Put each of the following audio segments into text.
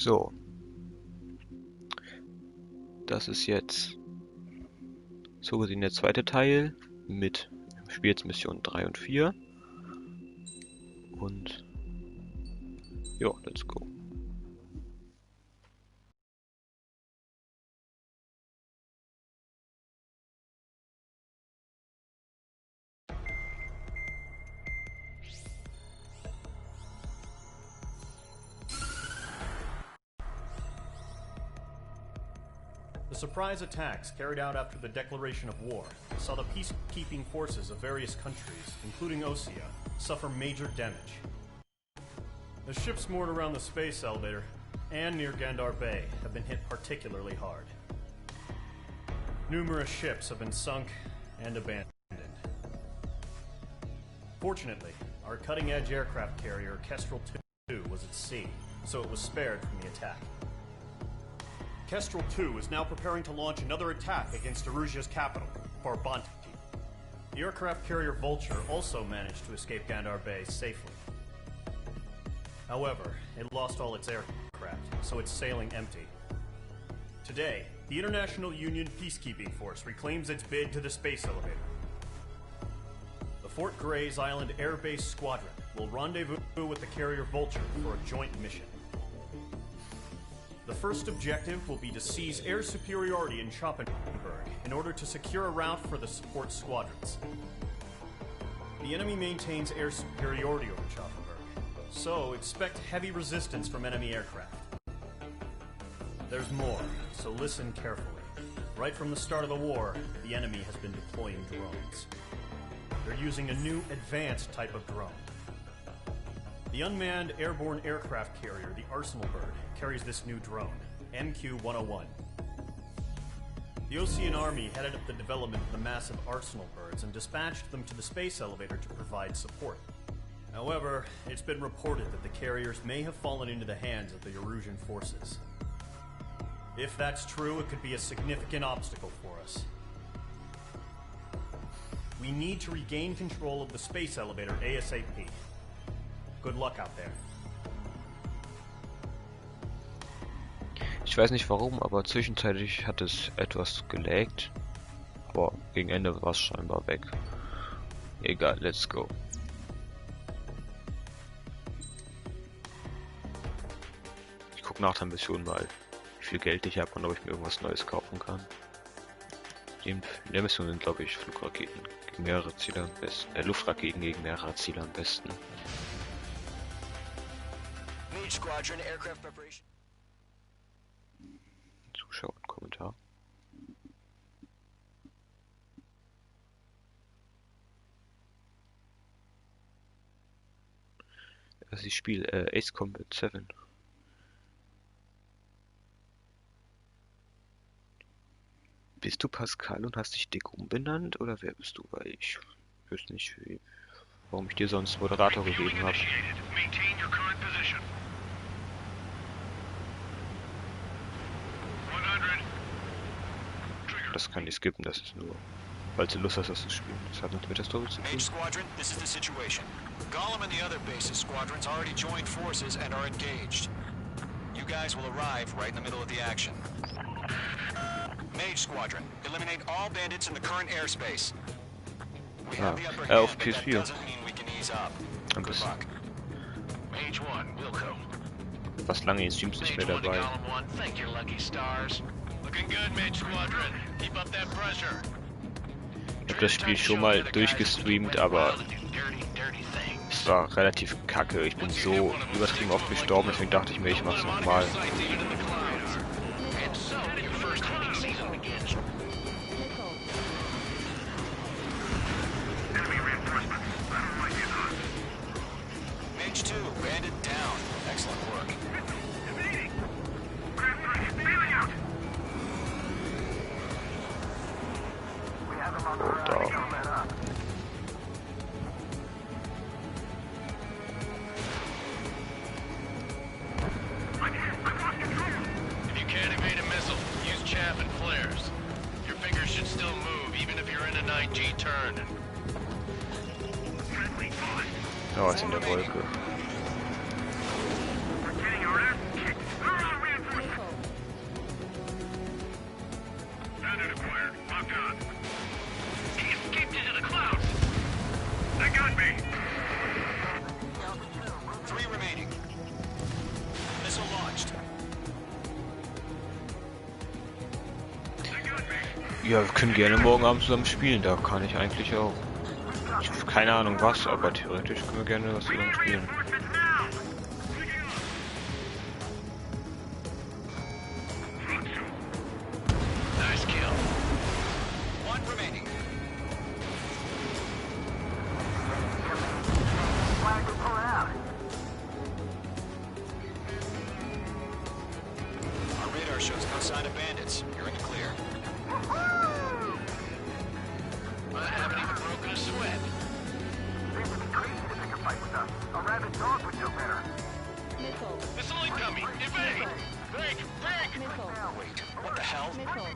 So. Das ist jetzt so gesehen der zweite Teil mit Spielsmission 3 und 4. Und ja, let's go. The surprise attacks carried out after the declaration of war saw the peacekeeping forces of various countries, including Osea, suffer major damage. The ships moored around the space elevator and near Gandar Bay have been hit particularly hard. Numerous ships have been sunk and abandoned. Fortunately, our cutting-edge aircraft carrier Kestrel 2 was at sea, so it was spared from the attack. Kestrel 2 is now preparing to launch another attack against Erusia's capital, Farbanti. The aircraft carrier Vulture also managed to escape Gandar Bay safely. However, it lost all its aircraft, so it's sailing empty. Today, the International Union Peacekeeping Force reclaims its bid to the space elevator. The Fort Gray's Island Air Base Squadron will rendezvous with the carrier Vulture for a joint mission. The first objective will be to seize air superiority in Schoppenberg in order to secure a route for the support squadrons. The enemy maintains air superiority over Schoppenberg, so expect heavy resistance from enemy aircraft. There's more, so listen carefully. Right from the start of the war, the enemy has been deploying drones. They're using a new advanced type of drone. The unmanned airborne aircraft carrier, the Arsenal Bird, carries this new drone, MQ-101. The Osean Army headed up the development of the massive Arsenal Birds and dispatched them to the space elevator to provide support. However, it's been reported that the carriers may have fallen into the hands of the Erusian forces. If that's true, it could be a significant obstacle for us. We need to regain control of the space elevator ASAP. Good luck out there. Ich weiß nicht warum, aber zwischenzeitlich hat es etwas gelaggt. Aber gegen Ende war es scheinbar weg. Egal, let's go. Ich guck nach der Mission mal, wie viel Geld ich habe und ob ich mir irgendwas Neues kaufen kann. In der Mission sind, glaube ich, Flugraketen gegen mehrere Ziele am besten. Luftraketen gegen mehrere Ziele am besten. Squadron aircraft preparation. Zuschauer und Kommentar. Das ist das Spiel Ace Combat 7. Bist du Pascal und hast dich dick umbenannt oder wer bist du? Weil ich wüsste nicht, warum ich dir sonst Moderator gegeben habe. Das kann ich skippen, das ist nur, falls du Lust hast, das zu spielen. Das hat nichts mit der Story zu tun. Mage Squadron, this is the situation. Gollum and the other bases squadrons already joined forces and are engaged. You guys will arrive right in the middle of the action. Mage Squadron, eliminate all bandits in the current airspace. We have the upper hand, but that doesn't mean we can ease up. Good luck. Mage 1, Wilco. Fast lange in Streams nicht mehr dabei. Thank your lucky stars. Looking good, Mage Squadron. Keep up that pressure. Ich habe das Spiel schon mal durchgestreamt, aber es war relativ kacke. Ich bin so übertrieben oft gestorben, deswegen dachte ich mir, ich mach's nochmal. Mage 2, bandit down. Excellent work. If you can't evade a missile, use chaff and flares. Your fingers should still move, even if you're in a 9G turn. Oh, ist in der Wolke. Ja, wir können gerne morgen Abend zusammen spielen, da kann ich eigentlich auch. Ich habe keine Ahnung was, aber theoretisch können wir gerne was zusammen spielen. Nice kill. One remaining. Our radar shows no sign of bandits. You're in the clear. I haven't even broken a sweat. Missile incoming! Evade! Break! Break! Wait, what the hell?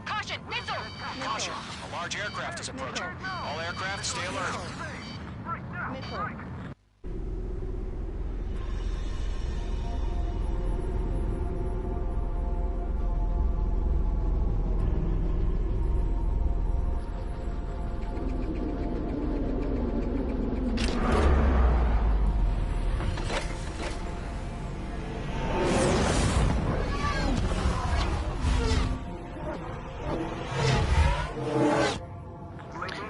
Caution! Missile! Caution! A large aircraft is approaching. All aircraft, stay alert.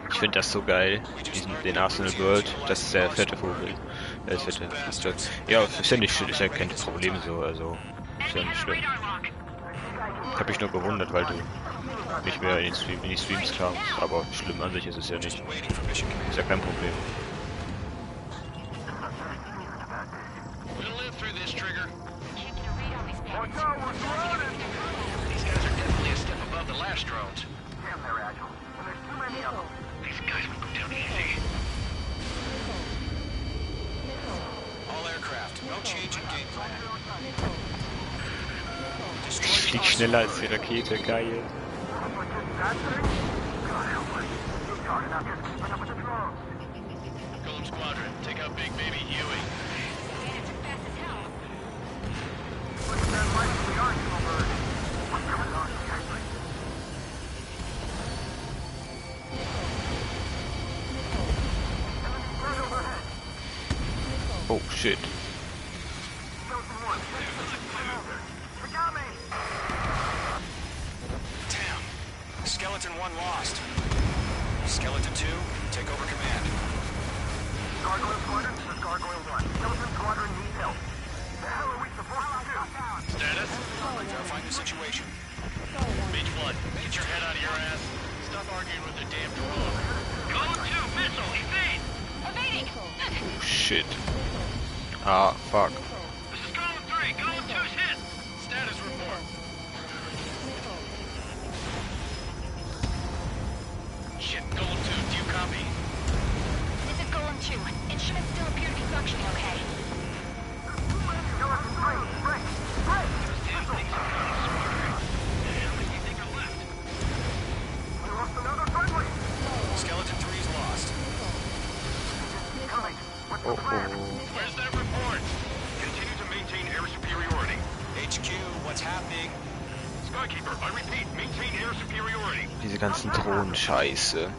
Ich finde das so geil, den Arsenal World, das ist der fette Vogel. Fette Flugzeug. Ja, ist ja nicht, ist ja kein Problem so, also ist ja nicht schlimm. Ich habe mich nur gewundert, weil du nicht mehr in die Streams kamst, aber schlimm an sich ist es ja nicht. Ist ja kein Problem. We'll live through this, Trigger. These guys are definitely a step above the last drones. These guys will go down easy. All aircraft, no change in game plan. Ich flieg schneller als die Rakete, geil. Golem Squadron, take out Big Baby Huey. Oh shit. Damn. Skeleton 1 lost. Skeleton 2, take over command. Gargoyle Squadron, this is Gargoyle 1. Skeleton Squadron needs help. The hell are we supposed to do? Status? Verifying the situation. Beach 1, get your head out of your ass. Stop arguing with the damn drone. Golem 2, missile, evade! Evading! Oh shit. Ah, fuck. This is Golem 3, Golem 2's hit! Status report. Shit, Golem 2, do you copy? This is Golem 2. Instruments still appear to be functioning okay. Skeleton 3, break! Break! Damn things are coming, Squadron. How many do you think are left? We lost another friendly! Skeleton 3 is lost. Coming. What's the plan? Where's that report? Continue to maintain air superiority. HQ, what's happening? Skykeeper, I repeat, maintain air superiority. Diese ganzen Drohnen, scheiße.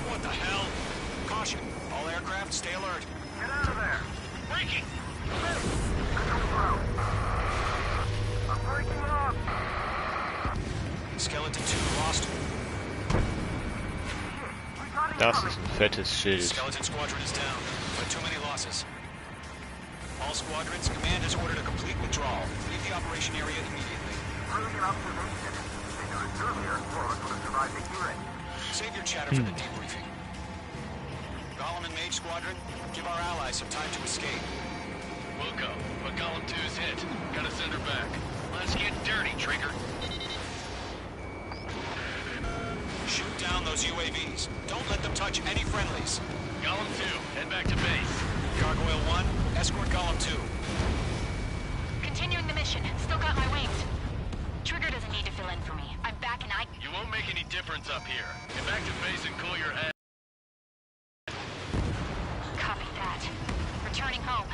What the hell? Caution, all aircraft, stay alert. Get out of there! Breaking! I'm breaking off! Skeleton 2 lost. Das ist ein fettes Schild. Skeleton Squadron is down, but too many losses. All squadrons, command has ordered a complete withdrawal. Leave the operation area immediately. Brilliant observation. They knew it earlier, or it would have survived the hearing. Save your chatter for the debriefing. Golem and Mage Squadron, give our allies some time to escape. We'll go, but Golem 2's hit. Gotta send her back. Let's get dirty, Trigger. Shoot down those UAVs. Don't let them touch any friendlies. Golem 2, head back to base. Gargoyle 1, escort Golem 2. Continuing the mission. Still got my wings. Trigger doesn't need to fill in for me. I'm back and You won't make any difference up here. Get back to base and cool your head. Copy that. Returning home.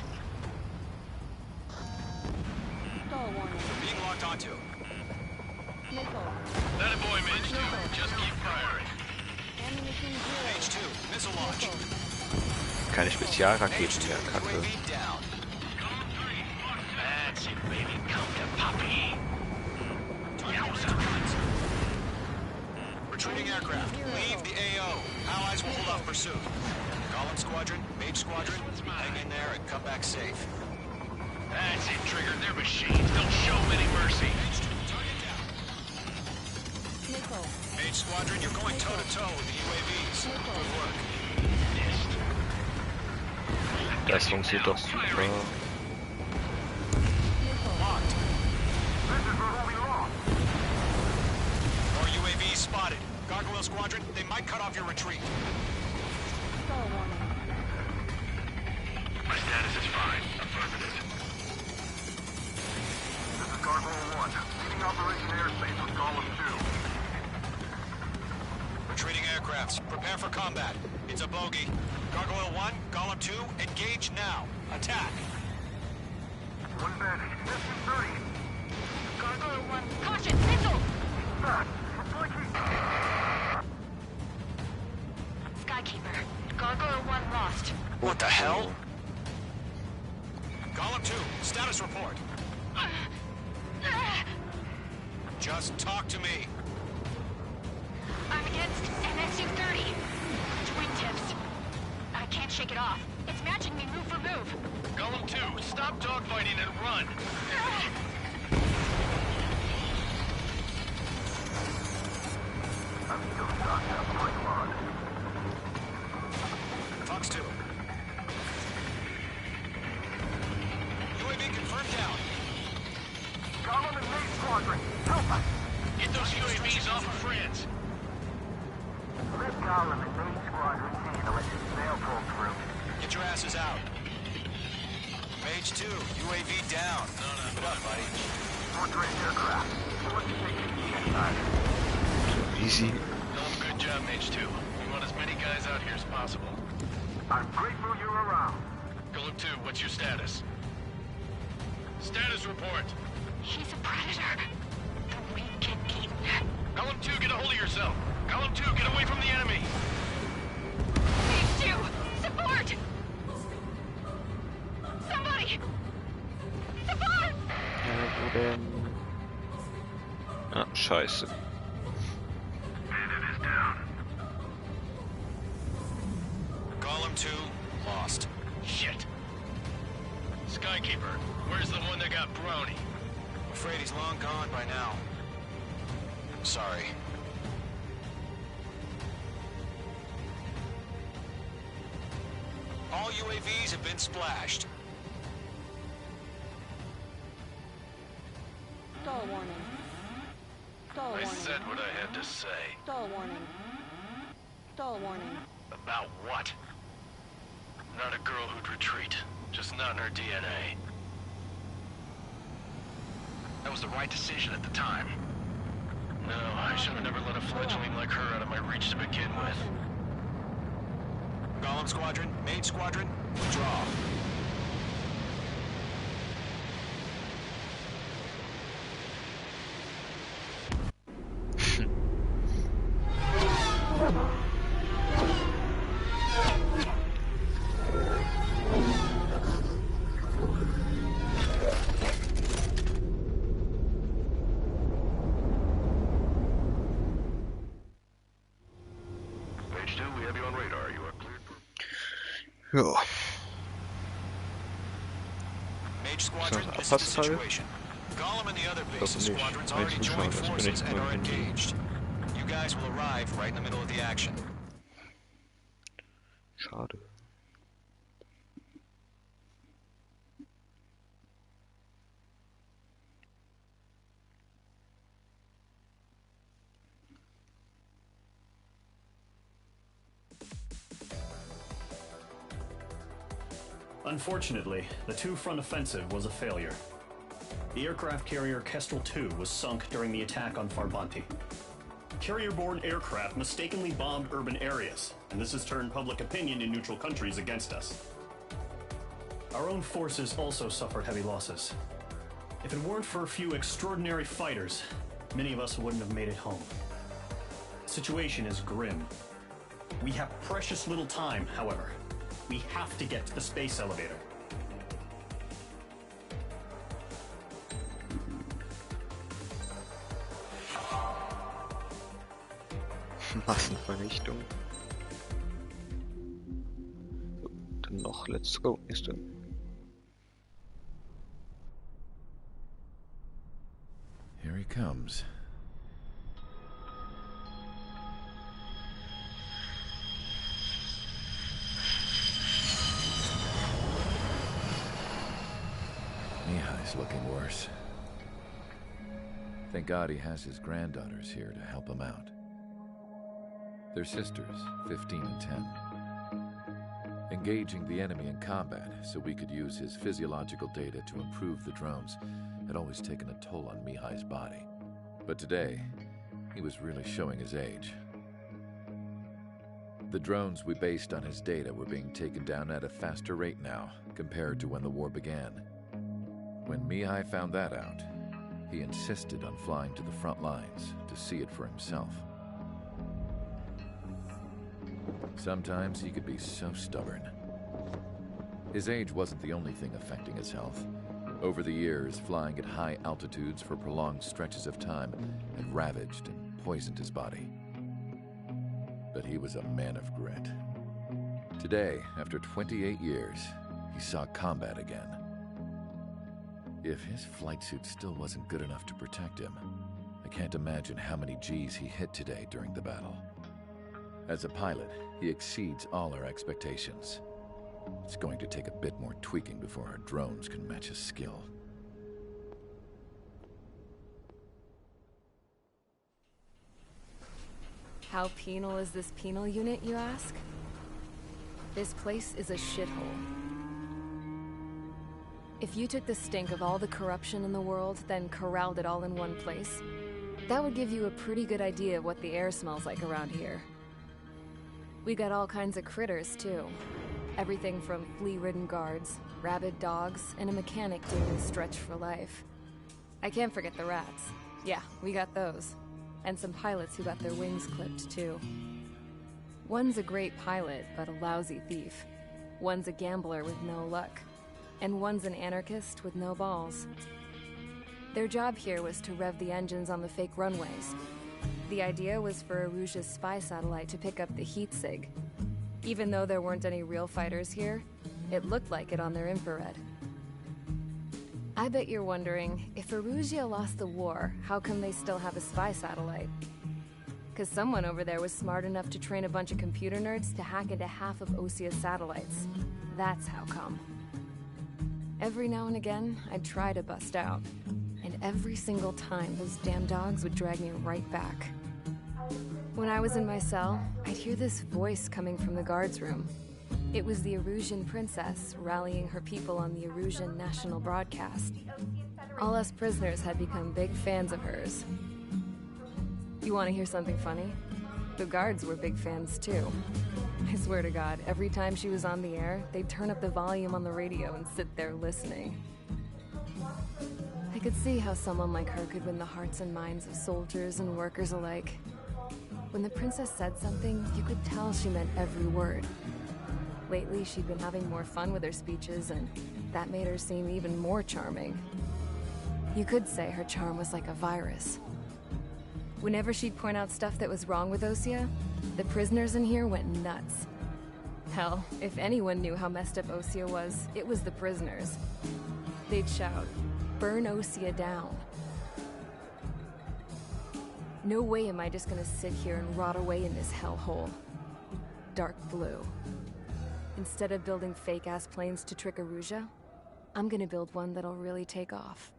Being locked onto. That a boy, Mage 2. Just keep firing. Mage 2, missile launch. Keine Spezialraketen mehr, Kacke. UAV down. That's it, baby. Come to Poppy. Yowza. will hold off pursuit. Golem Squadron, Mage Squadron, hang in there and come back safe. That's it, Trigger. They're machines. Don't show them any mercy. Mage 2, target down. Mage Squadron, you're going toe-to-toe with the UAVs. Good work. Missed. Das funktioniert doch super. Locked. This is where we lost. More UAVs spotted. Gargoyle Squadron, they might cut off your retreat. My status is fine. Affirmative. This is Gargoyle 1. Leading Operation Airspace with Golem 2. Retreating aircrafts. Prepare for combat. It's a bogey. Gargoyle 1, Golem 2, engage now. Attack. One bandit. Distance 30. Gargoyle 1, caution, missile! Back. It's like he... Skykeeper, Gargoyle 1 lost. What the hell? Golem 2, status report. Just talk to me. I'm against MSU-30. Wingtips. I can't shake it off. It's matching me move for move. Golem 2, stop dogfighting and run. I'm still stocked up quite large. Fox 2. UAV confirmed down. Golem and Mage Squadron, help us! Get those UAVs off of France. Let Golem and Mage Squadron handle it. They'll pull through. Get your asses out. Mage 2, UAV down. Keep it up, buddy. Portrait aircraft. What's taking the inside? Easy. Good job, Mage 2. We want as many guys out here as possible. I'm grateful you're around. Golem 2, what's your status? Status report. He's a predator. The weak get eaten. Golem 2, get a hold of yourself. Golem 2, get away from the enemy. Mage 2, support! Somebody! Support! Ja, wo denn? Ah, scheiße. Bandit is down. Golem 2, lost. Shit. Skykeeper, where's the one that got brownie? I'm afraid he's long gone by now. Sorry. All UAVs have been splashed. Stall warning. Stall I warning. said what I had to say. Stall warning. Stall warning. About what? Not a girl who'd retreat. Just not in her DNA. That was the right decision at the time. No, I should have never let a fledgling like her out of my reach to begin with. Golem Squadron, Mage Squadron, withdraw. Mage 2, we have you on radar. You are cleared for... Ja. Mage Squadron, So, this is the Abfahrtsteil? situation. Golem and the other bases nicht. squadrons Ein already Zuschauer, joined das bin forces ich and nur are irgendwie. engaged. You guys will arrive right in the middle of the action. Schade. Unfortunately, the two-front offensive was a failure. The aircraft carrier Kestrel II was sunk during the attack on Farbanti. Carrier-borne aircraft mistakenly bombed urban areas, and this has turned public opinion in neutral countries against us. Our own forces also suffered heavy losses. If it weren't for a few extraordinary fighters, many of us wouldn't have made it home. The situation is grim. We have precious little time, however. We have to get to the space elevator. Massenvernichtung. doch. Let's go. Nächste. Here he comes. Mihai's looking worse. Thank God he has his granddaughters here to help him out. They're sisters, 15 and 10. Engaging the enemy in combat so we could use his physiological data to improve the drones had always taken a toll on Mihai's body. But today, he was really showing his age. The drones we based on his data were being taken down at a faster rate now compared to when the war began. When Mihai found that out, he insisted on flying to the front lines to see it for himself. Sometimes he could be so stubborn. His age wasn't the only thing affecting his health. Over the years, flying at high altitudes for prolonged stretches of time had ravaged and poisoned his body. But he was a man of grit. Today, after 28 years, he saw combat again. If his flight suit still wasn't good enough to protect him, I can't imagine how many G's he hit today during the battle. As a pilot, he exceeds all our expectations. It's going to take a bit more tweaking before our drones can match his skill. How penal is this penal unit, you ask? This place is a shithole. If you took the stink of all the corruption in the world, then corralled it all in one place, that would give you a pretty good idea of what the air smells like around here. We got all kinds of critters, too. Everything from flea-ridden guards, rabid dogs, and a mechanic doing a stretch for life. I can't forget the rats. Yeah, we got those. And some pilots who got their wings clipped, too. One's a great pilot, but a lousy thief. One's a gambler with no luck. And one's an anarchist with no balls. Their job here was to rev the engines on the fake runways. The idea was for Aruja's spy satellite to pick up the heat sig. Even though there weren't any real fighters here, it looked like it on their infrared. I bet you're wondering, if Aruja lost the war, how come they still have a spy satellite? 'Cause someone over there was smart enough to train a bunch of computer nerds to hack into half of Osia's satellites. That's how come. Every now and again, I'd try to bust out. And every single time, those damn dogs would drag me right back. When I was in my cell, I'd hear this voice coming from the guards room. It was the Arusian princess rallying her people on the Arusian national broadcast. All us prisoners had become big fans of hers. You want to hear something funny? The guards were big fans too. I swear to God, every time she was on the air, they'd turn up the volume on the radio and sit there listening. I could see how someone like her could win the hearts and minds of soldiers and workers alike. When the princess said something, you could tell she meant every word. Lately, she'd been having more fun with her speeches, and that made her seem even more charming. You could say her charm was like a virus. Whenever she'd point out stuff that was wrong with Osia, the prisoners in here went nuts. Hell, if anyone knew how messed up Osia was, it was the prisoners. They'd shout, "Burn Osia down." No way am I just gonna sit here and rot away in this hellhole. Dark blue. Instead of building fake-ass planes to trick Aruja, I'm gonna build one that'll really take off.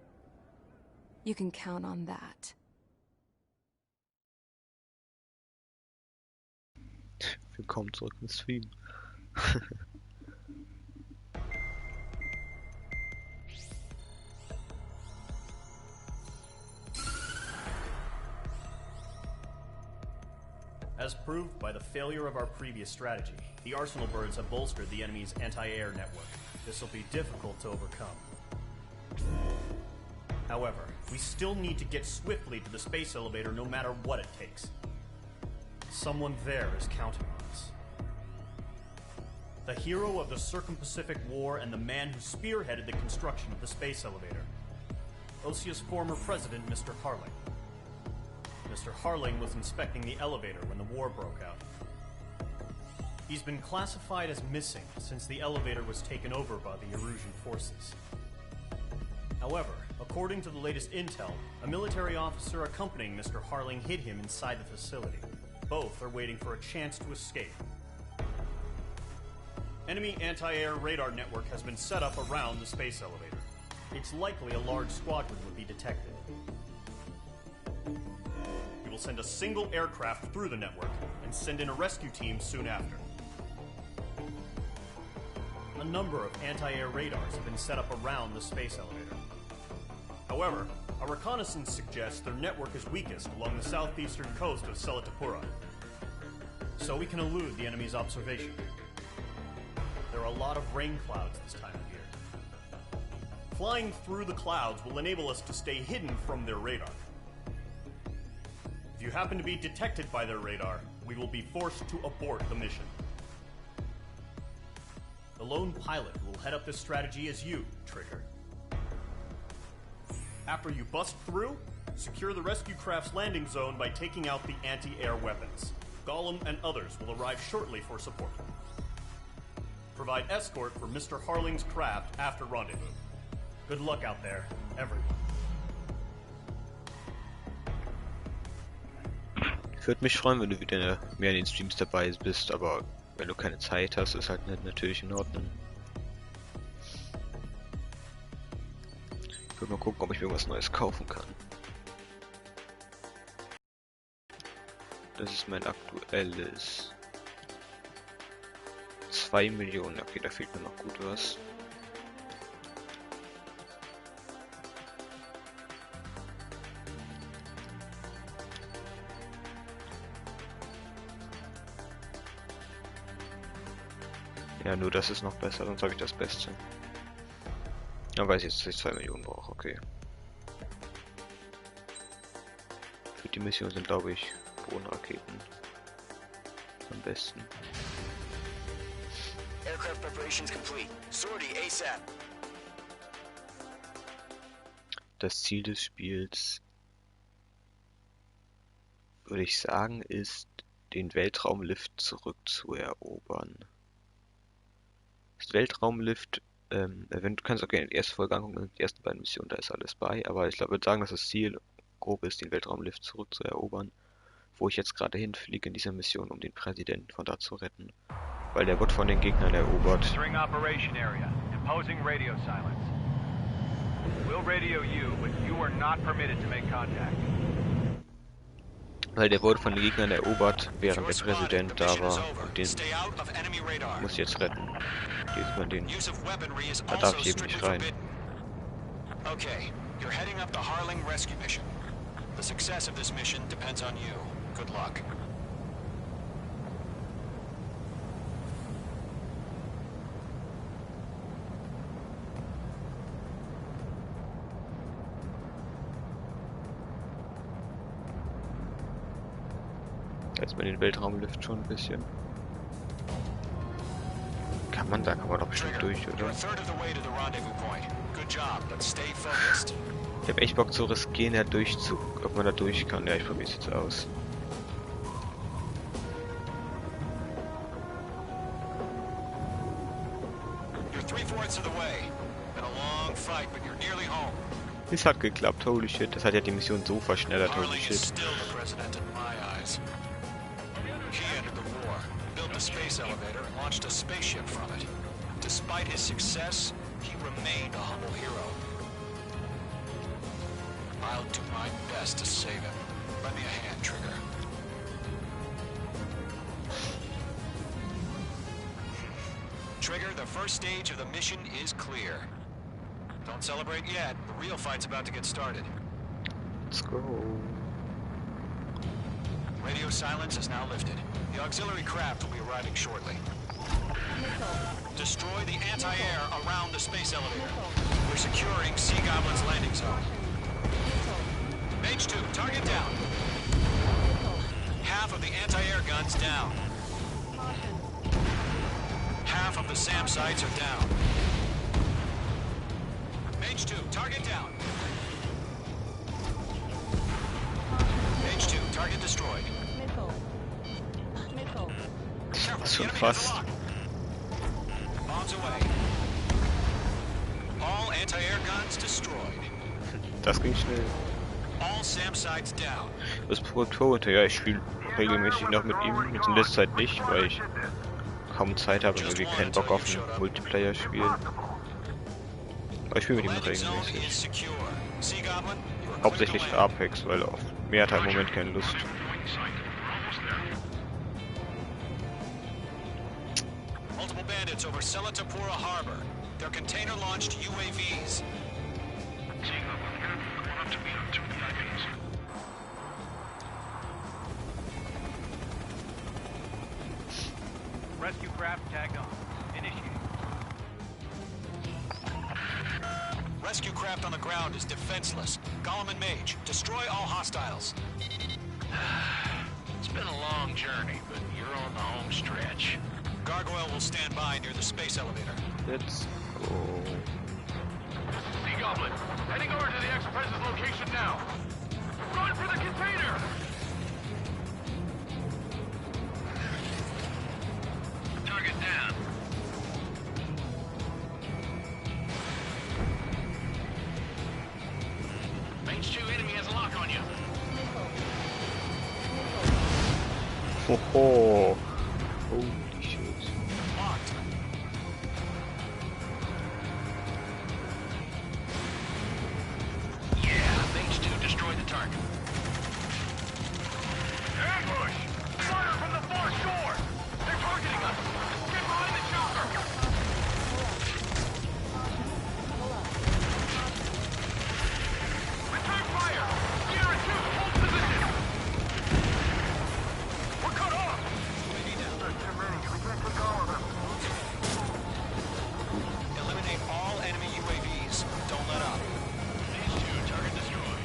You can count on that. Willkommen zurück im Stream. As proved by the failure of our previous strategy, the Arsenal birds have bolstered the enemy's anti-air network. This will be difficult to overcome. However, we still need to get swiftly to the space elevator no matter what it takes. Someone there is counting on us. The hero of the Circum-Pacific War and the man who spearheaded the construction of the space elevator. Osia's former president, Mr. Harling. Mr. Harling was inspecting the elevator when the war broke out. He's been classified as missing since the elevator was taken over by the Erusian forces. However, according to the latest intel, a military officer accompanying Mr. Harling hid him inside the facility. Both are waiting for a chance to escape. Enemy anti-air radar network has been set up around the space elevator. It's likely a large squadron would be detected. We will send a single aircraft through the network and send in a rescue team soon after. A number of anti-air radars have been set up around the space elevator. However, our reconnaissance suggests their network is weakest along the southeastern coast of Selatapura, so we can elude the enemy's observation. There are a lot of rain clouds this time of year. Flying through the clouds will enable us to stay hidden from their radar. If you happen to be detected by their radar, we will be forced to abort the mission. The lone pilot who will head up this strategy is you, Trigger. After you bust through, secure the rescue craft's landing zone by taking out the anti-air weapons. Gollum and others will arrive shortly for support. Provide escort for Mr. Harling's craft after rendezvous. Good luck out there, everyone. Ich würde mich freuen, wenn du wieder mehr in den Streams dabei bist, aber wenn du keine Zeit hast, ist halt nicht natürlich in Ordnung. Ich würde mal gucken, ob ich mir was Neues kaufen kann. Das ist mein aktuelles 2 Millionen. Okay, da fehlt mir noch gut was. Ja, nur das ist noch besser, sonst habe ich das Beste. Ja, weiß ich jetzt, dass ich 2 Millionen brauche, okay. Für die Mission sind, glaube ich, Bodenraketen am besten. Aircraft preparations complete. Sortie ASAP. Das Ziel des Spiels, würde ich sagen, ist, den Weltraumlift zurückzuerobern. Das Weltraumlift, wenn du kannst auch gerne in die erste Folge angucken, die ersten beiden Missionen, da ist alles bei, aber ich würde sagen, dass das Ziel grob ist, den Weltraumlift zurückzuerobern, wo ich jetzt gerade hinfliege in dieser Mission, um den Präsidenten von da zu retten, weil der wird von den Gegnern erobert. Entering operation area. Imposing radio silence. We'll radio you, but you are not permitted to make contact. Weil der wurde von den Gegnern erobert, während der Präsident da war, und den muss ich jetzt retten. Hier sieht man den. Da darf ich eben nicht rein. Okay, you're heading up the Harling rescue mission. The success of this mission depends on you. Good luck. Da ist man den Weltraumlift schon ein bisschen. Da kann man doch bestimmt durch, oder? Ich hab echt Bock zu riskieren, ob man da durch kann. Ja, ich probiere es jetzt aus. Es hat geklappt, holy shit. Das hat ja die Mission so verschnellert, holy shit. Space elevator and launched a spaceship from it. Despite his success, he remained a humble hero. I'll do my best to save him. Lend me a hand, Trigger. Trigger, the first stage of the mission is clear. Don't celebrate yet. The real fight's about to get started. Let's go. Radio silence is now lifted. The auxiliary craft will be arriving shortly. Destroy the anti-air around the space elevator. We're securing Sea Goblin's landing zone. Mage 2, target down. Half of the anti-air guns down. Half of the SAM sites are down. Mage 2, target down. Mage 2, target destroyed. Was schon fast. Bombs away. All anti-air guns destroyed. Das ging schnell. All SAM sites down. Das Pro, ja, ich spiele regelmäßig noch mit ihm, jetzt in letzter Zeit nicht, weil ich kaum Zeit habe und irgendwie keinen Bock auf ein Multiplayer-Spiel. Aber ich spiele mit ihm noch regelmäßig. Hauptsächlich Apex, weil auf mehr hat er im Moment keine Lust. Multiple bandits over Selatapura Harbor. They're container-launched UAVs. Rescue craft tagged on. Initiate. Rescue craft on the ground is defenseless. Gollum and Mage, destroy all hostiles. It's been a long journey, but you're on the home stretch. Gargoyle will stand by near the space elevator. Let's go. Sea Goblin, heading over to the Express's location now. Run for the container! Target down. Mage 2 enemy has a lock on you. Ho ho. Holy shit. Locked. Yeah, Mage 2 destroyed the target. Ambush! Fire from the far shore! They're targeting us! Get behind the chopper! Return fire! Sierra 2, hold position! We're cut off! Eliminate all enemy UAVs. Don't let up. Mage 2, target destroyed.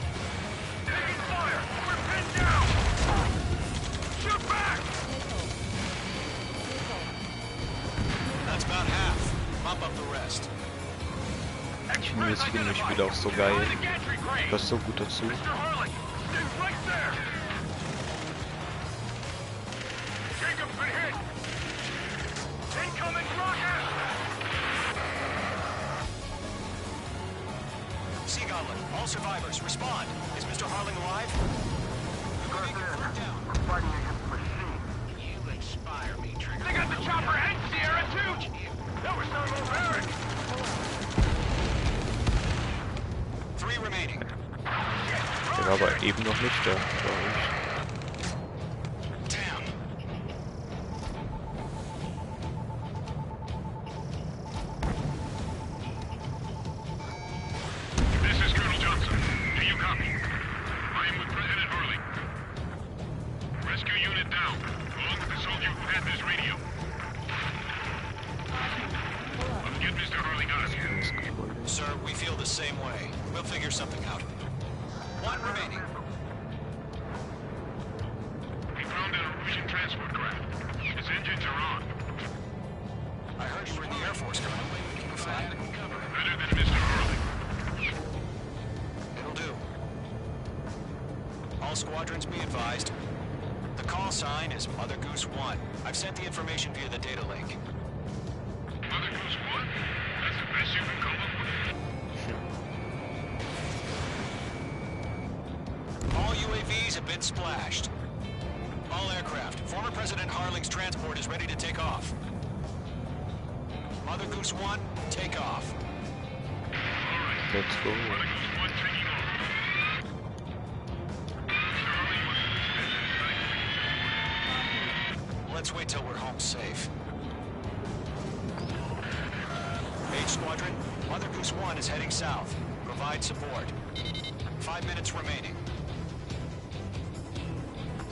Taking fire! We're pinned down! Shoot back! That's about half. Mop up the rest. Ich finde das Spiel auch so geil. Das ist so gut dazu. Mr. Harling, stay right there! Jacob's been hit! Incoming rocket! Sea Goblin, all survivors, respond. Is Mr. Harling alive? You inspire me, Trigger. They got the chopper and Sierra too! That was not barbaric! 3 remaining. Der war aber eben noch nicht da, glaube ich. Damn. This is Colonel Johnson. Do you copy? I am with President Harling. Rescue unit down, along with the soldier who had this radio. Let's get Mr. Harling out of here. Sir, we feel the same way. We'll figure something out. 1 remaining. We found a Russian transport craft. Its engines are on. I heard you were in the Air Force, Colonel. Can you fly? Better than Mr. Harling. It'll do. All squadrons be advised. The call sign is Mother Goose 1. I've sent the information via the data link. Mother Goose 1? That's the best you can call them. All UAVs have been splashed. All aircraft. Former President Harling's transport is ready to take off. Mother Goose 1, take off. Let's go. Mother Goose 1 taking off. Mr. Harling wants to Let's wait till we're home safe. Mage Squadron, Mother Goose 1 is heading south. Provide support. 5 minutes remaining.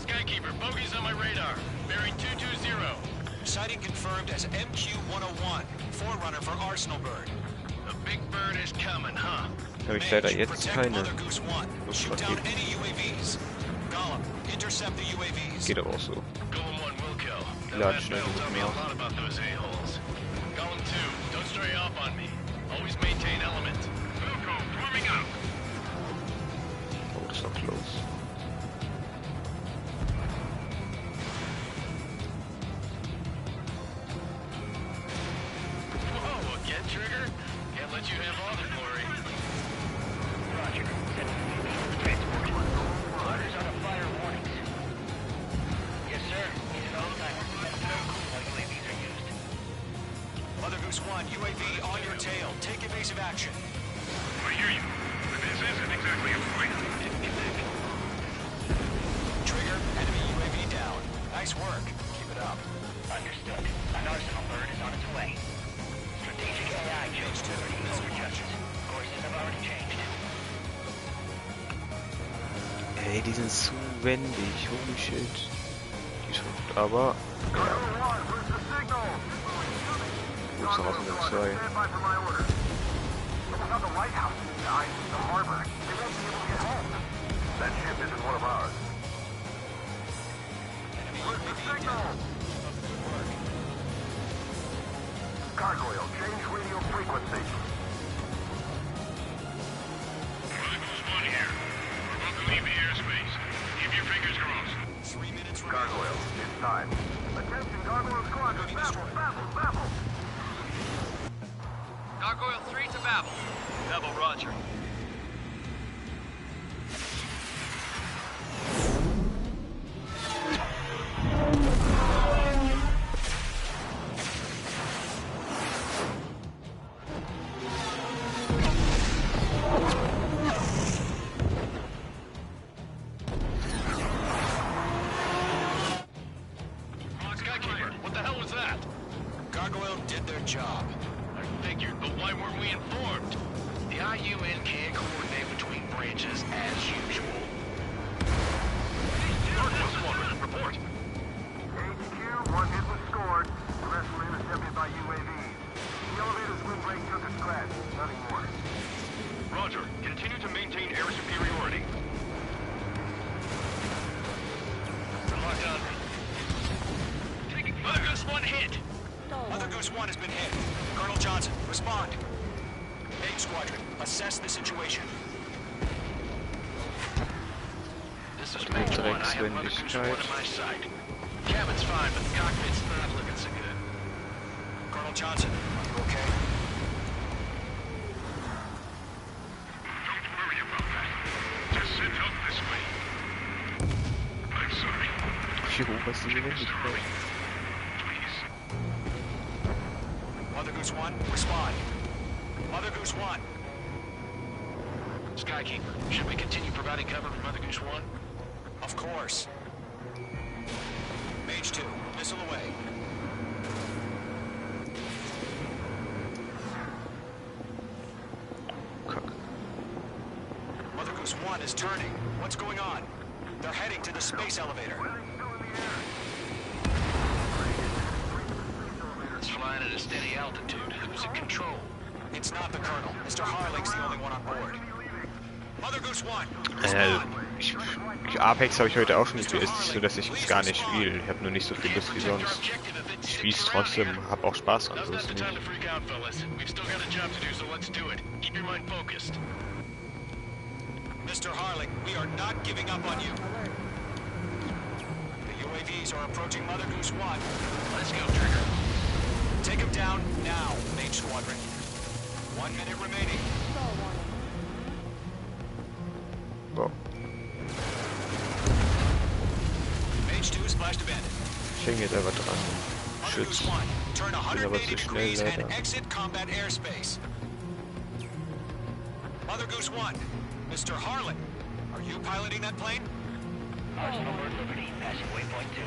Skykeeper, bogeys on my radar. Bearing 220. Sighting confirmed as MQ-101, forerunner for Arsenal Bird. The big bird is coming, huh? Habe ich leider Mage, jetzt protect keine Mother Goose 1. Shoot down Luftraketen. any UAVs. Gollum, intercept the UAVs. Geht aber auch so. Golem 1 will kill. Die That laden last schnell battle taught me a genug nach. lot about those a-holes. Golem 2, don't stray off on me. Always maintain element. Wilco, forming up. Oh, das war close. 1, UAV on your tail. Take evasive action. I hear you. But this isn't exactly a fight. Trigger, enemy UAV down. Nice work. Keep it up. Understood. An arsenal bird is on its way. Strategic AI change to overjudged. Courses have already changed. Ey, die sind zu wendig. Holy shit. Die Schrift aber... Ups, noch aus dem 2. That ship isn't one of ours. Gargoyle, change radio frequency. Chronicles 1 here. We're about to leave the airspace. Keep your fingers crossed. 3 minutes remaining. Gargoyle, it's time. Attention, Gargoyle Squadron, Babel. Gargoyle 3 to Babel. Babel, roger. Skykeeper, what the hell was that? Gargoyle did their job. I figured, but why weren't we informed? The IUN can't coordinate between branches as usual. Gargoyle Squadron, report. HQ, one hit was scored. The rest were intercepted by UAVs. The elevator's wind break took a scratch. Nothing more. Roger. Continue to maintain air superiority. We're locked on. Mother Goose 1 hit. Mother Goose 1 has been hit. Colonel Johnson, respond. Main Squadron, assess the situation. This is Mage 1. I have Mother Goose 1 on my side. Cabin's fine, but the cockpit's not looking so good. Colonel Johnson, are you okay? Don't worry about that. Just send help this way. I'm sorry. Wie hoch ist die Take this Wendigkeit? early. Please. Mother Goose 1, respond. Mother Goose 1. Skykeeper, should we continue providing cover for Mother Goose 1? Of course. Mage 2, missile away. Kack. Mother Goose 1 is turning. What's going on? They're heading to the space elevator. It's flying at a steady altitude. Who's in control? It's not the Colonel. Mr. Harling's the only one on board. Mother Goose 1, Apex habe ich heute auch schon gespielt. Es ist nicht so, dass ich es gar nicht spiele. Ich habe nur nicht so viel Lust wie sonst. Ich spiele es trotzdem, habe auch Spaß dran. So ist es nicht. Mr. Harling, we are not giving up on you. The UAVs are approaching Mother Goose 1. Let's go, Trigger. Take him down now, Mage Squadron. 1 minute remaining. Wow. Mage 2 is flashed abandoned. Ich hänge jetzt einfach dran. Mother Goose Schütz. 1, turn Bin aber 180 zu schnell degrees and leider. exit combat airspace. Mother Goose 1, Mr. Harling, are you piloting that plane? Arsenal Bird Liberty, passing waypoint 2.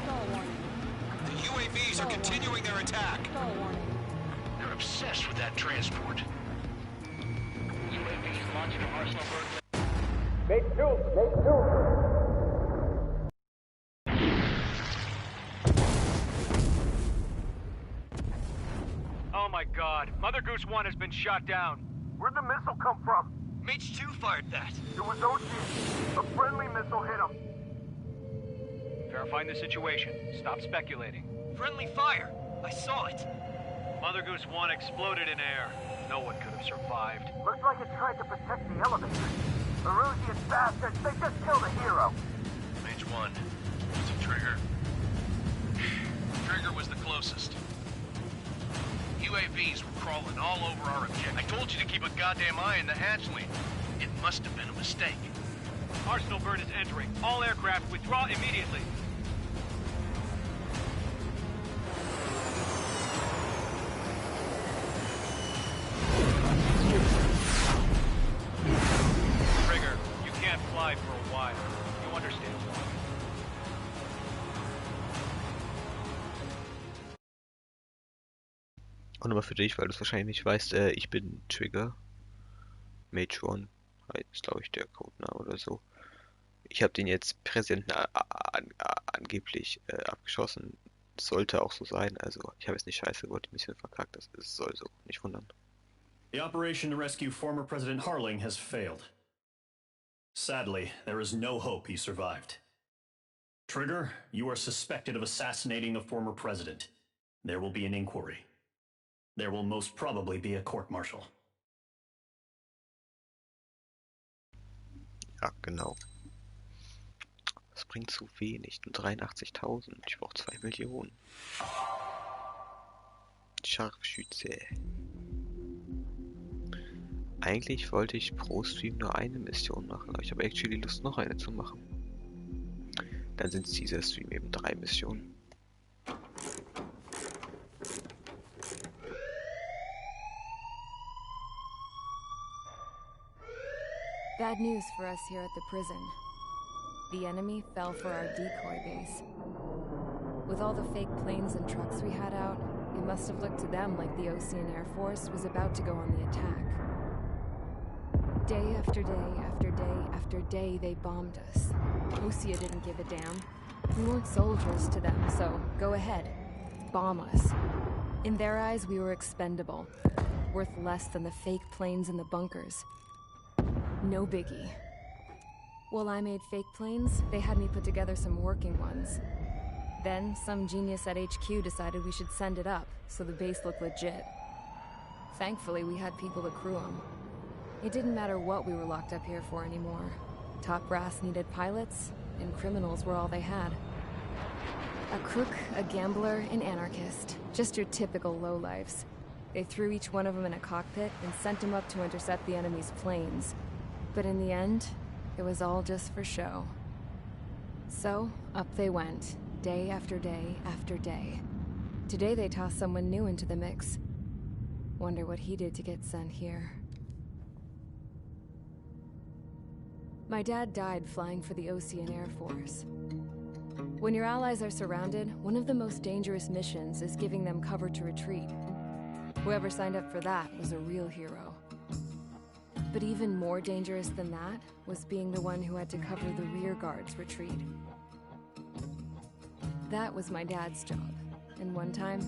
The UAVs are continuing their attack. They're obsessed with that transport. UAVs launching from Arsenal Bird. Oh my god, Mother Goose 1 has been shot down. Where'd the missile come from? Mage 2 fired that. It was OG. A friendly missile hit him. Verifying the situation. Stop speculating. Friendly fire. I saw it. Mother Goose 1 exploded in air. No one could have survived. Looks like it tried to protect the elevator. The Rusian bastards, they just killed a hero. Mage 1. Was it Trigger? Trigger was the closest. UAVs were crawling all over our objective. I told you to keep a goddamn eye in the hatchling. It must have been a mistake. Arsenal Bird is entering. All aircraft withdraw immediately. fine. You understand why. Und nochmal für dich, weil du es wahrscheinlich nicht weißt, ich bin Trigger. Mage One ist, glaube ich, der Codename oder so. Ich habe den jetzt Präsidenten angeblich abgeschossen. Sollte auch so sein. Also, ich habe jetzt nicht scheiße geworden, ein bisschen verkackt. Das soll so. Nicht wundern. The operation to rescue former President Harling has failed. Sadly, there is no hope he survived. Trigger, you are suspected of assassinating the former president. There will be an inquiry. There will most probably be a court-martial. Ja, genau. Das bringt zu wenig. Nur 83.000. Ich brauche 2 Millionen. Scharfschütze. Eigentlich wollte ich pro Stream nur eine Mission machen, aber ich habe actually Lust, noch eine zu machen. Dann sind es dieser Stream eben 3 Missionen. Bad news for us here at the prison. The enemy fell for our decoy base. With all the fake planes and trucks we had out, it must have looked to them like the Ocean Air Force was about to go on the attack. Day after day after day after day, they bombed us. Osea didn't give a damn. We weren't soldiers to them, so go ahead. Bomb us. In their eyes, we were expendable. Worth less than the fake planes in the bunkers. No biggie. While I made fake planes, they had me put together some working ones. Then, some genius at HQ decided we should send it up, so the base looked legit. Thankfully, we had people to crew them. It didn't matter what we were locked up here for anymore. Top brass needed pilots, and criminals were all they had. A crook, a gambler, an anarchist. Just your typical lowlifes. They threw each one of them in a cockpit and sent them up to intercept the enemy's planes. But in the end, it was all just for show. So, up they went, day after day after day. Today they tossed someone new into the mix. Wonder what he did to get sent here. My dad died flying for the Ocean Air Force. When your allies are surrounded, one of the most dangerous missions is giving them cover to retreat. Whoever signed up for that was a real hero. But even more dangerous than that was being the one who had to cover the rear guard's retreat. That was my dad's job, and one time,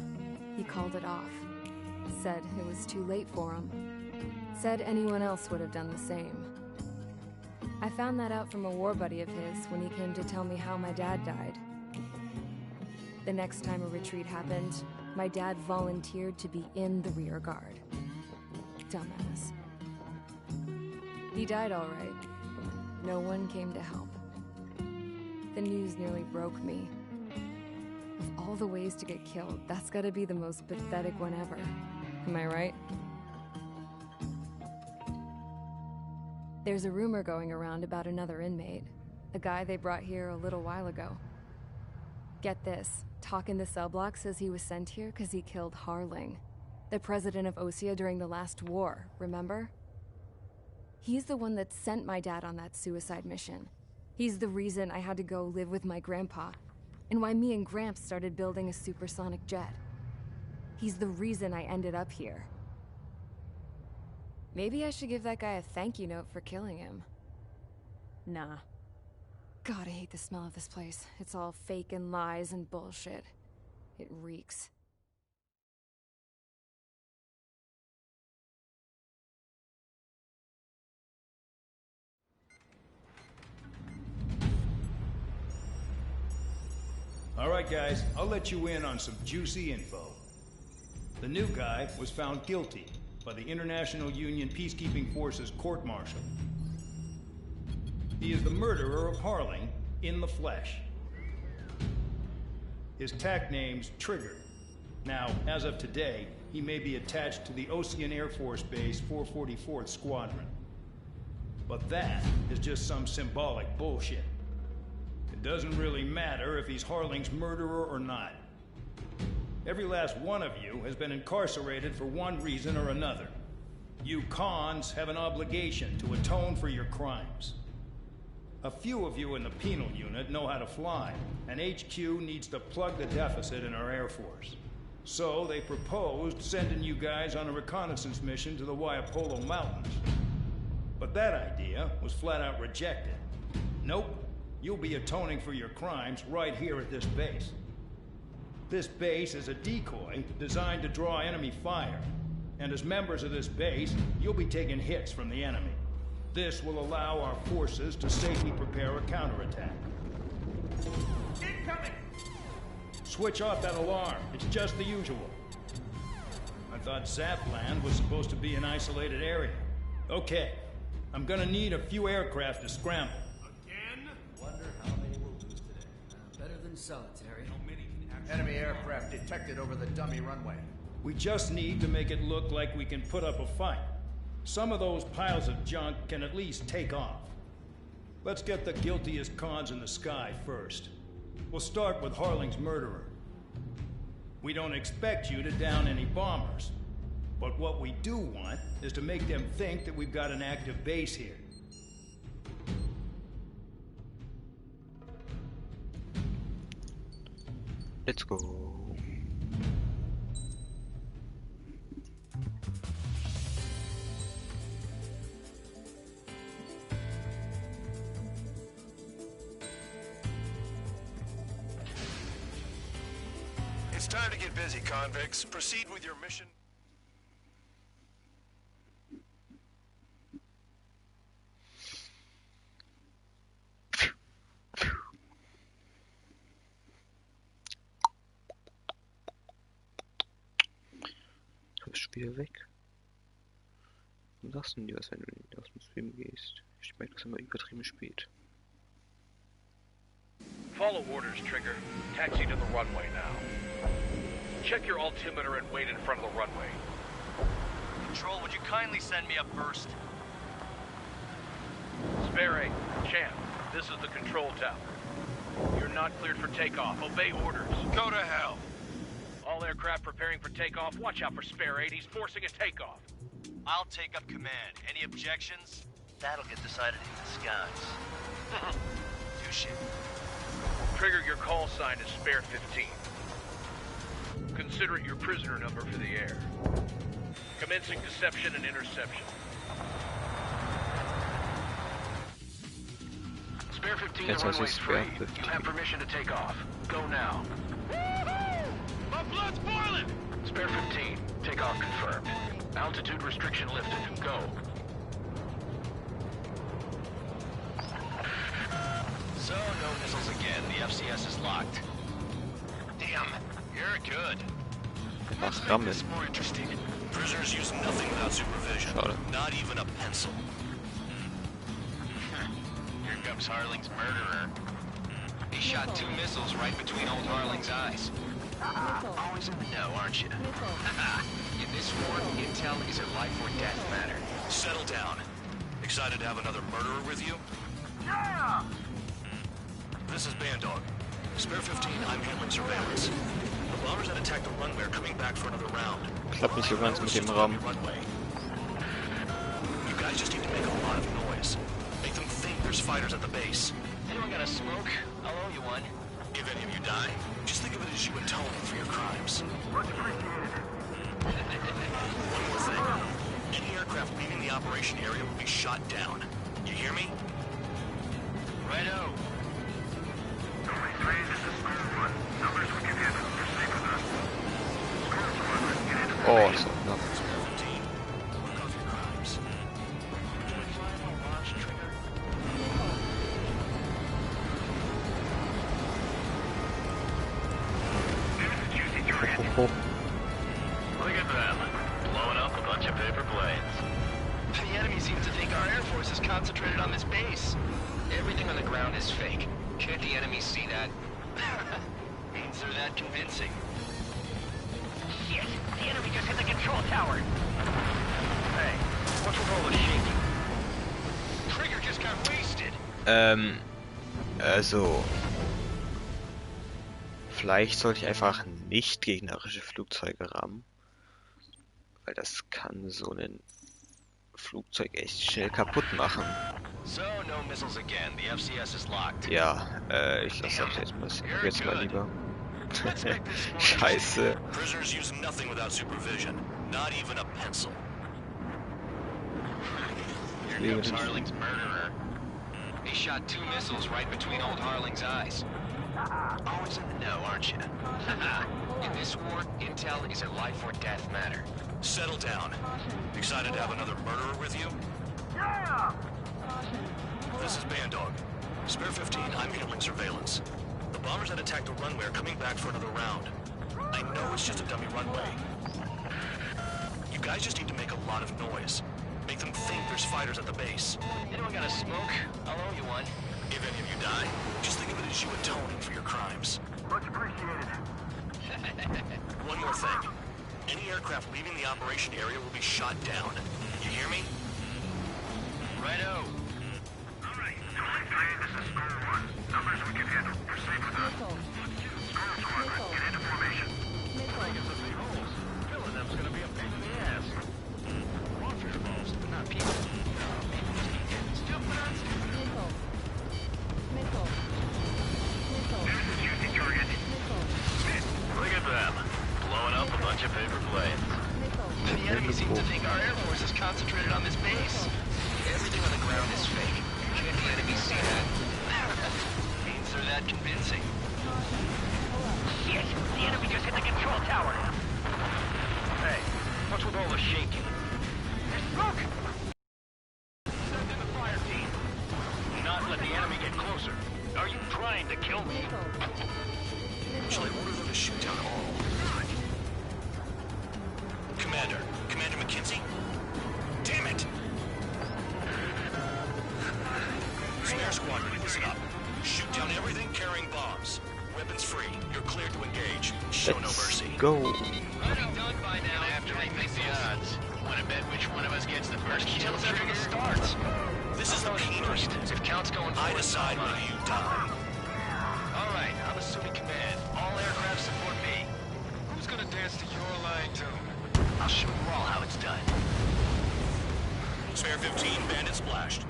he called it off. Said it was too late for him. Said anyone else would have done the same. I found that out from a war buddy of his when he came to tell me how my dad died. The next time a retreat happened, my dad volunteered to be in the rear guard. Dumbass. He died all right. No one came to help. The news nearly broke me. Of all the ways to get killed, that's gotta be the most pathetic one ever. Am I right? There's a rumor going around about another inmate. A guy they brought here a little while ago. Get this, talk in the cell block says he was sent here because he killed Harling, the president of Osea during the last war, remember? He's the one that sent my dad on that suicide mission. He's the reason I had to go live with my grandpa, and why me and Gramps started building a supersonic jet. He's the reason I ended up here. Maybe I should give that guy a thank you note for killing him. Nah. God, I hate the smell of this place. It's all fake and lies and bullshit. It reeks. All right, guys, I'll let you in on some juicy info. The new guy was found guilty by the International Union Peacekeeping Forces court-martial. He is the murderer of Harling in the flesh. His tag name's Trigger. Now, as of today, he may be attached to the Ocean Air Force Base 444th Squadron. But that is just some symbolic bullshit. It doesn't really matter if he's Harling's murderer or not. Every last one of you has been incarcerated for one reason or another. You cons have an obligation to atone for your crimes. A few of you in the penal unit know how to fly, and HQ needs to plug the deficit in our Air Force. So they proposed sending you guys on a reconnaissance mission to the Waiapolo Mountains. But that idea was flat out rejected. Nope, you'll be atoning for your crimes right here at this base. This base is a decoy designed to draw enemy fire. And as members of this base, you'll be taking hits from the enemy. This will allow our forces to safely prepare a counterattack. Incoming! Switch off that alarm. It's just the usual. I thought Zapland was supposed to be an isolated area. Okay, I'm gonna need a few aircraft to scramble. Again? Wonder how many we'll lose today. Better than solitary. Enemy aircraft detected over the dummy runway. We just need to make it look like we can put up a fight. Some of those piles of junk can at least take off. Let's get the guiltiest cons in the sky first. We'll start with Harling's murderer. We don't expect you to down any bombers. But what we do want is to make them think that we've got an active base here. Let's go. It's time to get busy, convicts. Proceed with your mission. Das Spiel weg. Was sagst du dir, was, wenn du nicht aus dem Stream gehst? Ich merke das immer übertrieben spät. Follow orders, Trigger. Taxi to the runway now. Check your altimeter and wait in front of the runway. Control, would you kindly send me up first? Spare 8, Champ, this is the control tower. You're not cleared for takeoff. Obey orders. Go to hell. All aircraft preparing for takeoff. Watch out for Spare 8. He's forcing a takeoff. I'll take up command. Any objections? That'll get decided in the skies. Touche. Trigger, your call sign is Spare 15. Consider it your prisoner number for the air. Commencing deception and interception. Spare 15 to runway 3. You have permission to take off. Go now. Woohoo! My blood's boiling! Spare 15. Takeoff confirmed. Altitude restriction lifted. Go. So, no missiles again. The FCS is locked. Damn, you're good. Ach, damit. This more interesting. Prisoners use nothing without supervision. Schade. Not even a pencil. Here comes Harling's murderer. He shot 2 missiles right between old Harling's eyes. Always in the know, aren't you? In this war, intel is a life or death matter. Settle down. Excited to have another murderer with you? Yeah! This is Bandog. Spare 15, I'm handling surveillance. The bombers that attacked the runway are coming back for another round. Klappt nicht so ganz mit dem Rahmen. You guys just need to make a lot of noise. Make them think there's fighters at the base. Anyone got a smoke? I'll owe you one. If any of you die, just think of it as you atoning for your crimes. Much appreciated. One more thing. Any aircraft leaving the operation area will be shot down. You hear me? Righto. Oh, so, no. Spare 15, work off your crimes. Launch trigger. Oh, Look at them. Blowing up a bunch of paper planes. The enemy seems to think our Air Force is concentrated on this base. Everything on the ground is fake. Can't the enemy see that? Means they're that convincing. Shit! The enemy just hit the control tower! Hey, what's with all the shaking? Trigger just got wasted! Also... Vielleicht sollte ich einfach nicht gegnerische Flugzeuge rammen. Weil das kann so einen Flugzeug echt schnell kaputt machen. So, no missiles again. The FCS is locked. Ja, ich lasse das jetzt mal lieber. Scheiße. Prisoners use nothing without supervision, not even a pencil. Here comes Harling's murderer. He shot 2 missiles right between old Harling's eyes. Always in the know, aren't you? In this war, intel is a life or death matter. Settle down. Excited to have another murderer with you? Yeah! This is Bandog. Spare 15, I'm handling surveillance. The bombers that attacked the runway are coming back for another round. I know it's just a dummy runway. You guys just need to make a lot of noise. Make them think there's fighters at the base. Anyone got a smoke? I'll owe you one. If any of you die, just think of it as you atoning for your crimes. Much appreciated. One more thing. Any aircraft leaving the operation area will be shot down. You hear me? Righto. All right. This is Skull 1. Numbers we can handle. Proceed with us. Skull Squadron, get into formation. Killing them's gonna be a pain in the ass. Warfare balls, not people. Stupid on stupid. Look at them. Blowing up a bunch of paper planes. The enemy seems to think our air force is concentrated on this base. Everything on the ground is fake. Can't the enemy see that? Means they're that convincing. Shit! The enemy just hit the control tower. Hey, what's with all the shaking? There's smoke! Send in the fire team. Not let the enemy get closer. Are you trying to kill me? Shall I order them to shoot down all? Commander McKenzie? Damn it! Spare squadron, listen up. Shoot down everything carrying bombs. Weapons free. You're cleared to engage. Show no mercy. Go. I'd be done by now after I make the odds. Wanna bet which one of us gets the first kill Until trigger? starts. This is the penalty. If Count's going I forward, decide mine. whether you die. All right, I'm assuming command. All aircraft support me. Who's gonna dance to your line tune? I'll show you all how it's done. Spare 15, bandit splashed.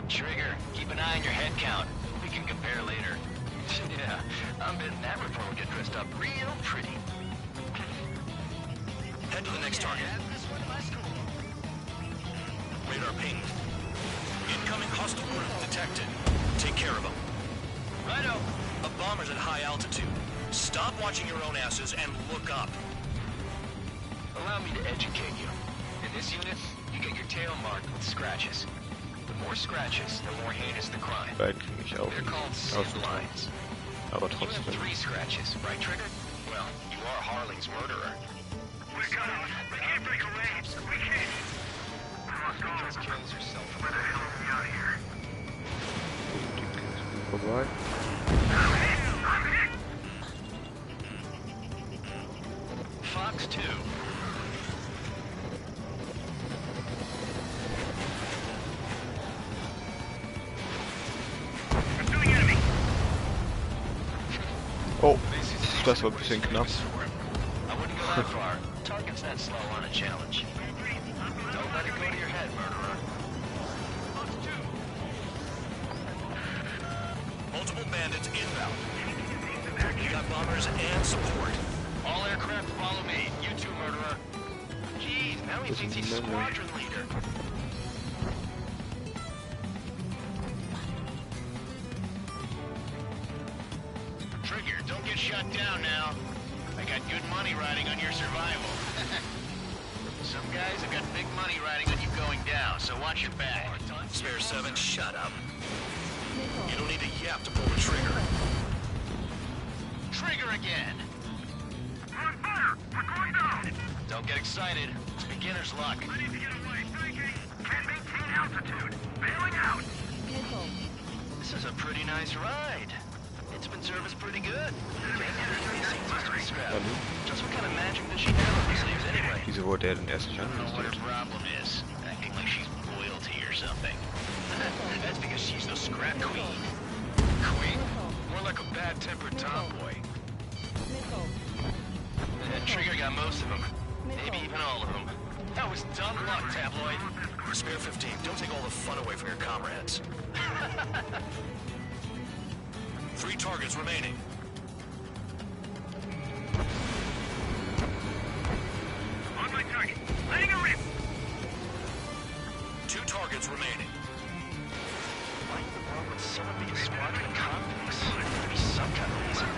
Trigger, keep an eye on your head count. We can compare later. Yeah, I'm betting that report will get dressed up real pretty. Head to the next target. Radar ping. Incoming hostile group detected. Take care of them. Righto. A bomber's at high altitude. Stop watching your own asses and look up. Allow me to educate you. In this unit, you get your tail marked with scratches. The more scratches, the more heinous the crime. Bald kriege ich auch. They're called sin lines. Aber You have trotzdem. 3 scratches, right, Trigger? Well, you are Harling's murderer. We're coming. We can't break away. We can't. We must go. Just kills yourself. Where the hell are we out here? Vorbei. I'm hit. Fox 2. Pursuing enemy. Oh, das war ein bisschen knapp. I wouldn't go that far. Target's that slow on a challenge. Don't let it go to your head, murderer. Multiple bandits inbound. We got bombers and support. All aircraft follow me. You too, murderer. Jeez, now he thinks he's squadron leader. Trigger, don't get shut down now. I got good money riding on your survival. Some guys have got big money riding on you going down, so watch your back. Spare 7, shut up. You don't need to yap to pull the trigger. Trigger again. We're on fire. We're going down. Don't get excited. It's beginner's luck. I need to get away. Can't maintain altitude. Bailing out. This is a pretty nice ride. It's been serviced pretty good. Just what kind of magic does she have up her sleeves anyway? Wieso wurde er denn erst nicht I don't know what her anvisiert? problem is. Acting like she's royalty or something. That's because she's the scrap queen. Queen? More like a bad-tempered tomboy. And Trigger got most of them. Maybe even all of them. That was dumb luck, tabloid. Spare 15, don't take all the fun away from your comrades. 3 targets remaining. On my target. Letting a rip. 2 targets remaining. Why in the world would someone be a squadron of convicts? There's gotta be some kind of reason.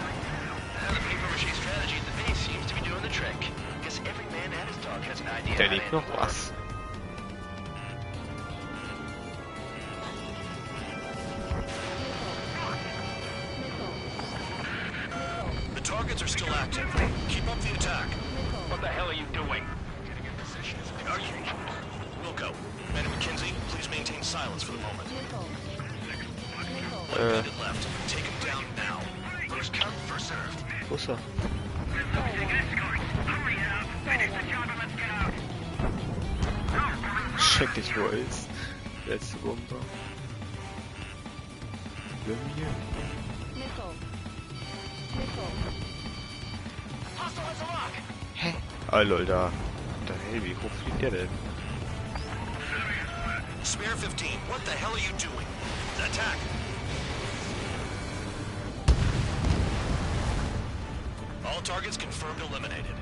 The paper-mache strategy at the base seems to be doing the trick. Guess every man and his dog has an idea Da how to liegt end noch the war. was. The targets are still active. Keep up the attack. What the hell are you doing? Are you? Wilco, Man and McKenzie, please maintain silence for the moment. One bandit left. Take him down now. First come, first served. Wo ist er? Schrecklich weiß. Letzte Bombe. Bei mir. Hä? Ah lol, da. Da, hey, wie hoch fliegt der denn? Spare 15, what the hell are you doing? Attack! All targets confirmed eliminated.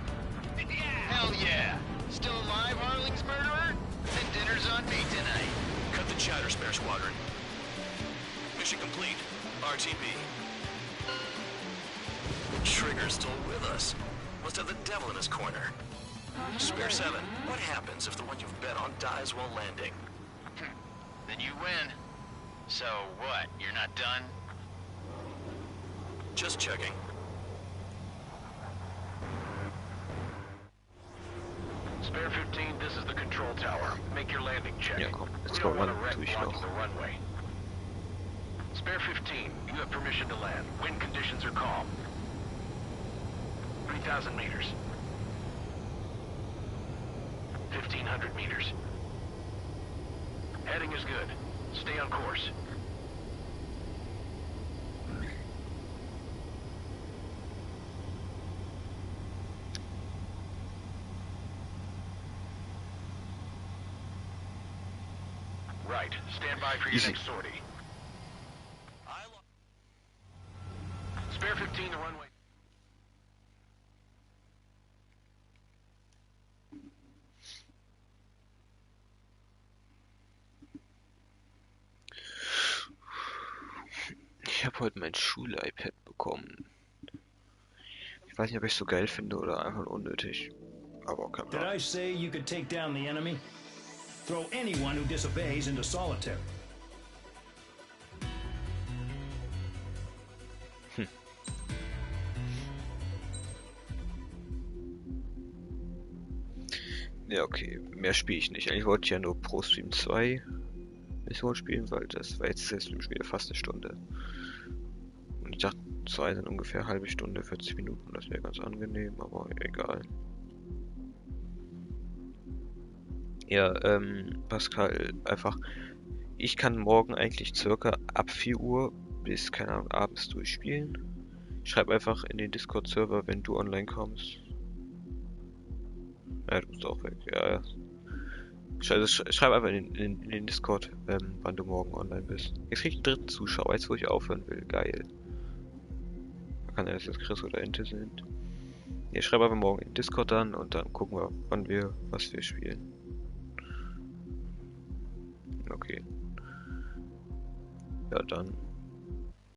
Hell yeah! Still alive, Harling's murderer? Then dinner's on me tonight. Cut the chatter, Spare Squadron. Mission complete. RTB. Trigger's still with us. Must have the devil in his corner. Spare 7, what happens if the one you've bet on dies while landing? Then you win. So what, you're not done? Just checking. Spare 15, this is the control tower. Make your landing check. Ja, komm, jetzt We kommt don't want man a wreck durch blocking noch. the runway. Spare 15, you have permission to land. Wind conditions are calm. 3,000 meters. 1,500 meters. Heading is good. Stay on course. Right. Stand by for your Easy. next sortie. Spare 15, the runway. Ich habe heute mein Schul-iPad bekommen. Ich weiß nicht, ob ich es so geil finde oder einfach unnötig. Aber kein Did Plan. I say you could take down the enemy? Throw anyone who disobeys into solitary. Ja, okay. Mehr spiele ich nicht. Eigentlich wollte ich ja nur Pro Stream 2 Mission spielen, weil das war jetzt im Spiel fast eine Stunde. Und ich dachte, 2 sind ungefähr eine halbe Stunde, 40 Minuten. Das wäre ganz angenehm, aber egal. Ja, Pascal, einfach. Ich kann morgen eigentlich circa ab 4 Uhr bis, keine Ahnung, abends durchspielen. Schreib einfach in den Discord-Server, wenn du online kommst. Ja, du bist auch weg, ja. Schreib einfach in den Discord, wann du morgen online bist. Jetzt krieg ich einen dritten Zuschauer, jetzt wo ich aufhören will. Geil. Man kann ja, dass das Chris oder Ente sind. Ja, schreib einfach morgen in den Discord an und dann gucken wir, was wir spielen. Okay. Ja, dann.